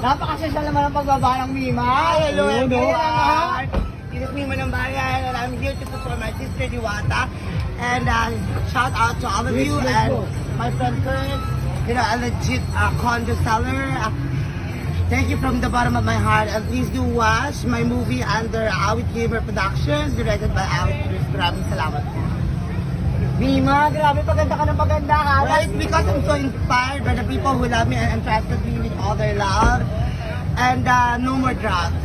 Napakasosyal naman ang pagbaba ng Mima. Hello, everyone. This is Mima ng Bayan, and I'm here to support my sister Diwata. And shout out to all of you and my friend Kurt, you know, a legit condo seller. Thank you from the bottom of my heart, and please do watch my movie under Awit Gamer Productions, directed by Awit Cruz. Maraming salamat po. Mima, grabe paganda ka ng paganda ha. Well, it's because I'm so inspired by the people who love me and entrusted me with all their love. And no more drugs.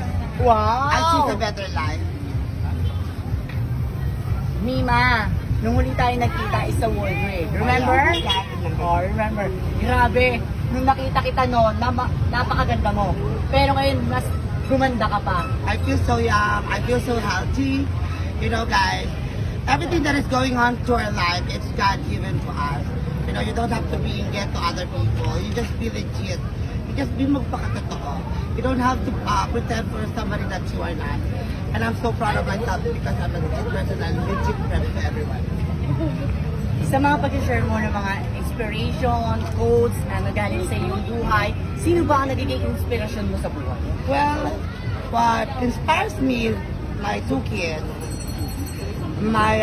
Wow! I choose a better life. Mima, nung huli tayo nagkita is sa World Trade. Remember? Oh, remember. Grabe, nung nakita kita noon, napakaganda mo. Pero ngayon, mas gumanda ka pa. I feel so young. I feel so healthy. You know, guys, everything that is going on to our life, it's God given to us. You know, you don't have to be get to other people. You just be legit. You just be magpakatotoo. You don't have to pretend for somebody that you are not. And I'm so proud of myself because I'm a legit person and legit friend to everyone. Sa mga pag-share mo ng mga inspiration, quotes na nagaling sa iyong buhay, sino ba ang nagiging inspirasyon mo sa buhay? Well, what inspires me, my two kids, my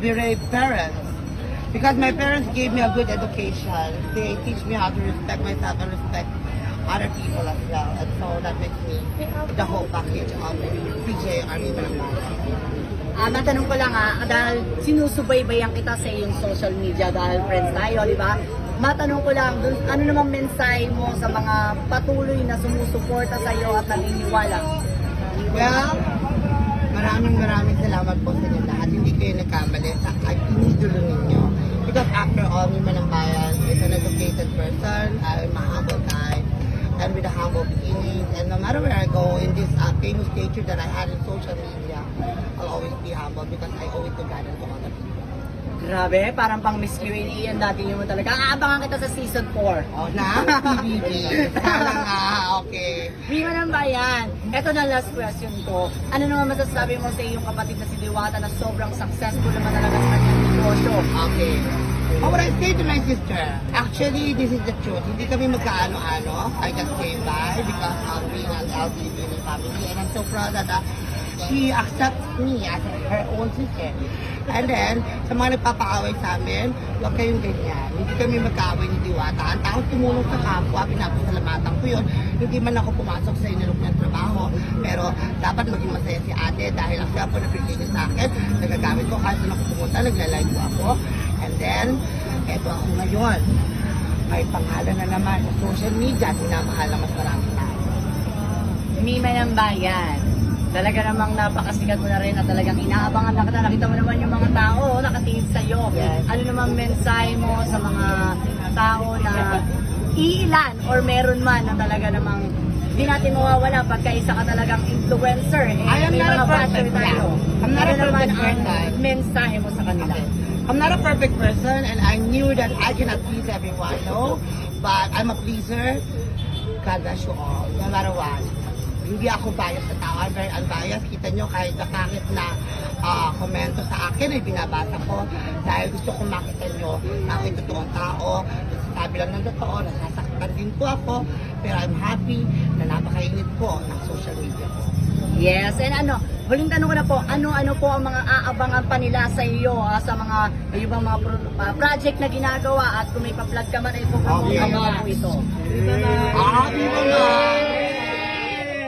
brave parents, because my parents gave me a good education. They teach me how to respect myself and respect other people as well. And so that makes me the whole package of PJ Army Manamana. Matanong ko lang dahil sinusubaybayan kita sa iyong social media dahil friends tayo, di ba? Matanong ko lang, ano namang mensahe mo sa mga patuloy na sumusuporta sa iyo at naniniwala? Well, maraming salamat po sa inyo lahat. Hindi kayo nagkamali sa inidolo ninyo. Because after all, Mima ng Bayan is an educated person. I'm a humble guy. And with a humble beginning. And no matter where I go in this famous nature that I had in social media, I'll always be humble because I owe it to God and to other people. Grabe, parang pang Miss Q&A yan dati mo talaga. Aabangan kita sa season 4. Oh, na? PBB. Sana nga, okay. Mima ng Bayan, eto na last question ko. Ano naman masasabi mo sa iyong kapatid na si Diwata na sobrang successful naman talaga sa kanyang negosyo? Okay. Oh, what I say to my sister, actually, this is the truth. Hindi kami magkaano-ano. I just came by because of being an LGBT family. And I'm so proud that she accepts me as her own sister. And then, sa mga nagpapaaway sa amin, huwag kayong ganyan. Hindi kami magkaaway ni Diwata. Ang taong tumulong sa kapwa, pinapasalamatan ko yun. Hindi man ako pumasok sa inilog ng trabaho. Pero dapat maging masaya si ate dahil ang siya po na niya sa akin. Nagagamit ko kahit saan ako pumunta, nagla-live po ako. And then, eto ako ngayon. May pangalan na naman sa social media at minamahal na mas maraming tao. Mima ng Bayan, talaga namang napakasikat mo na rin at talagang inaabangan na kita. Nakita mo naman yung mga tao nakatingin sa'yo. Yes. Ano namang mensahe mo sa mga tao na iilan or meron man na talaga namang hindi natin mawawala pagka isa ka talagang influencer. I am May not a mga perfect basher tayo. I'm not Ano a naman perfect ang person. mensahe mo sa kanila? I'm not a perfect person and I knew that I cannot please everyone, no? But I'm a pleaser. God bless you all, no matter what. Hindi ako biased sa tao. I'm very unbiased. Kita nyo kahit nakakit na komento sa akin ay binabasa ko dahil gusto kong makita nyo na ako'y totoong tao. Sabi lang ng totoo, nasasaktan din po ako. Pero I'm happy na napakainit po ng social media ko. Yes, and huling tanong ko na po, ano po ang mga aabangan pa nila sa iyo sa mga ibang mga project na ginagawa at kung may pa-vlog ka man ay po abangan po ito. Dito na!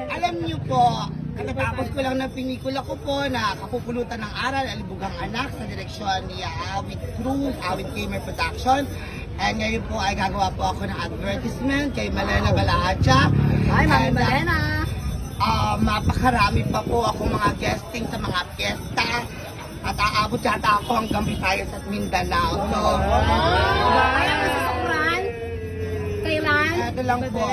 Alam niyo po, katapos ko lang ng pinikula ko po na Kapupulutan ng Aral, Alibugang Anak sa direksyon ni Awit Cruz, Awit Gamer Production. And ngayon po ay gagawa po ako ng advertisement kay Malena Balahacha. Hi, Mami And, Malena! Mapakarami pa po akong mga guesting sa mga fiesta. At aabot yata ako hanggang Visayas at Mindanao. So, Ay, ang nasusukuran? Kailan? ito lang po.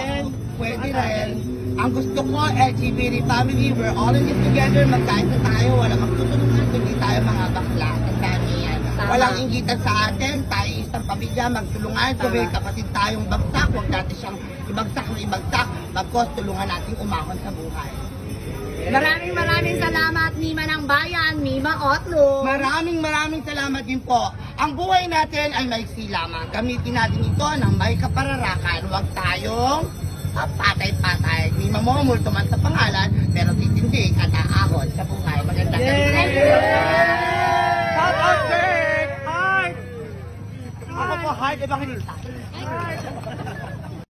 Pwede rin. Ang gusto ko, LGBT family, we're all in this together. Magkaisa tayo, walang magtutulungan, kundi tayo mga bakla. Ang dami yan. Walang inggitan sa atin, tayo isang pamilya, magtulungan. Kung may kapatid tayong bagsak, huwag natin siyang ibagsak na ibagsak. Bagkos, tulungan natin umahon sa buhay. Maraming salamat, Mima ng Bayan, Mima Otlo. Maraming salamat din po. Ang buhay natin ay maiksi lamang. Gamitin natin ito ng may kapararakan. Huwag tayong patay-patay. May mamomulto man sa pangalan, pero titindig at aahon sa buhay. Maganda ka rin. Shout out, Kurt! Heart! Ako po, Heart Evangelista.